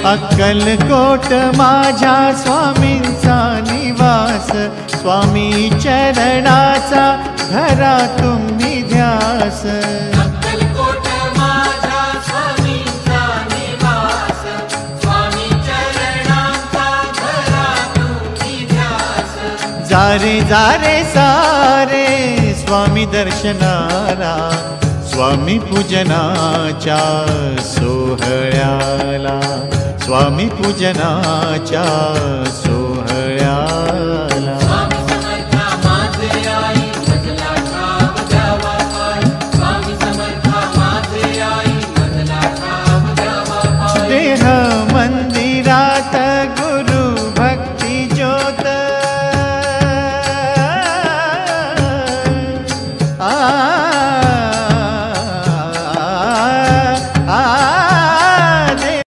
अक्कलकोट माझ्या स्वामींचा निवास, स्वामी चरणाचा धरा तुम्ही ध्यास। अक्कलकोट माझ्या स्वामींचा निवास, स्वामी चरणाचा धरा तुम्ही ध्यास। जारे जारे सारे स्वामी दर्शनाला, स्वामी पूजनाच्या सोहळ्याला, स्वामी पूजनाच्या सोहळ्याला। स्वामी समर्था माझे आई मजला ठाव द्यावा पाय, स्वामी समर्था माझे आई मजला ठाव द्यावा पाय। देह